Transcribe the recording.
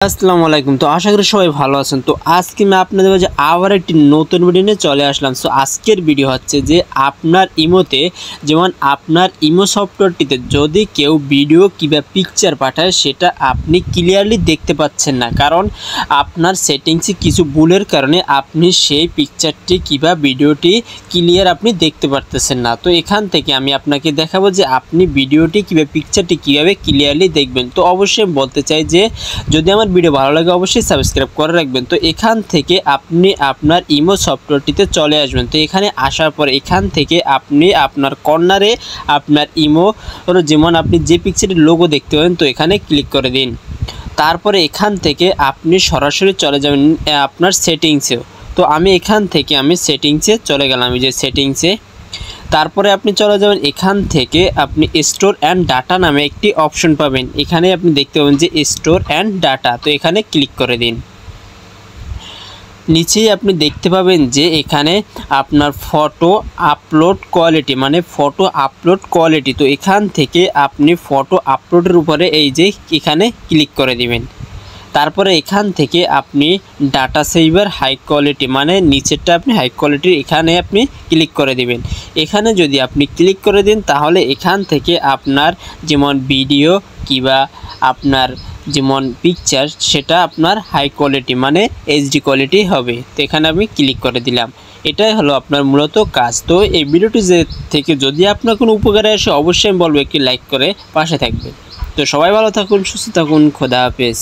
আসসালামু আলাইকুম। তো আশা করি সবাই ভালো আছেন। তো আজকে আমি আপনাদের মাঝে আবার একটি নতুন ভিডিও নিয়ে চলে আসলাম। সো আজকের ভিডিও হচ্ছে যে আপনার ইমোতে যেমন আপনার ইমো সফটওয়্যারটিতে যদি কেউ ভিডিও কিংবা পিকচার পাঠায় সেটা আপনি ক্লিয়ারলি দেখতে পাচ্ছেন না, কারণ আপনার সেটিংসে কিছু ভুলের কারণে আপনি সেই পিকচারটি কিংবা ভিডিওটি ক্লিয়ার আপনি দেখতে পারতেছেন না। তো এখান থেকে আমি আপনাকে দেখাবো যে আপনি ভিডিওটি কিংবা পিকচারটি কীভাবে ক্লিয়ারলি দেখবেন। তো অবশ্যই বলতে চাই যে যদি আমার ভিডিও ভালো লাগে অবশ্যই সাবস্ক্রাইব করে রাখবেন। তো এখান থেকে আপনি আপনার ইমো সফটওয়্যারটিতে চলে আসবেন। তো এখানে আসার পর এখান থেকে আপনি আপনার কর্নারে আপনার ইমো যেমন আপনি যে পিকচারের লোগো দেখতে পাবেন তো এখানে ক্লিক করে দিন। তারপরে এখান থেকে আপনি সরাসরি চলে যাবেন আপনার সেটিংসেও। তো আমি এখান থেকে সেটিংসে চলে গেলাম, এই যে সেটিংসে। তারপরে আপনি চলে যাবেন, এখান থেকে আপনি স্টোর অ্যান্ড ডাটা নামে একটি অপশন পাবেন। এখানে আপনি দেখতে পাবেন যে স্টোর অ্যান্ড ডাটা, তো এখানে ক্লিক করে দিন। নিচেই আপনি দেখতে পাবেন যে এখানে আপনার ফটো আপলোড কোয়ালিটি তো এখান থেকে আপনি ফটো আপলোডের উপরে এই যে এখানে ক্লিক করে দিবেন। তারপরে এখান থেকে আপনি ডাটা সেভার হাই কোয়ালিটি নিচেরটা আপনি হাই কোয়ালিটির এখানে আপনি ক্লিক করে দিবেন। এখানে যদি আপনি ক্লিক করে দিন তাহলে এখান থেকে আপনার যেমন ভিডিও কিংবা আপনার যেমন পিকচার সেটা আপনার হাই কোয়ালিটি এইচডি কোয়ালিটি হবে। তো এখানে আমি ক্লিক করে দিলাম। এটাই হলো আপনার মূলত কাজ। তো এই ভিডিওটি থেকে যদি আপনার কোনো উপকারে আসে অবশ্যই আমি বলবো একটি লাইক করে পাশে থাকবেন। তো সবাই ভালো থাকুন, সুস্থ থাকুন, খোদা হাফেজ।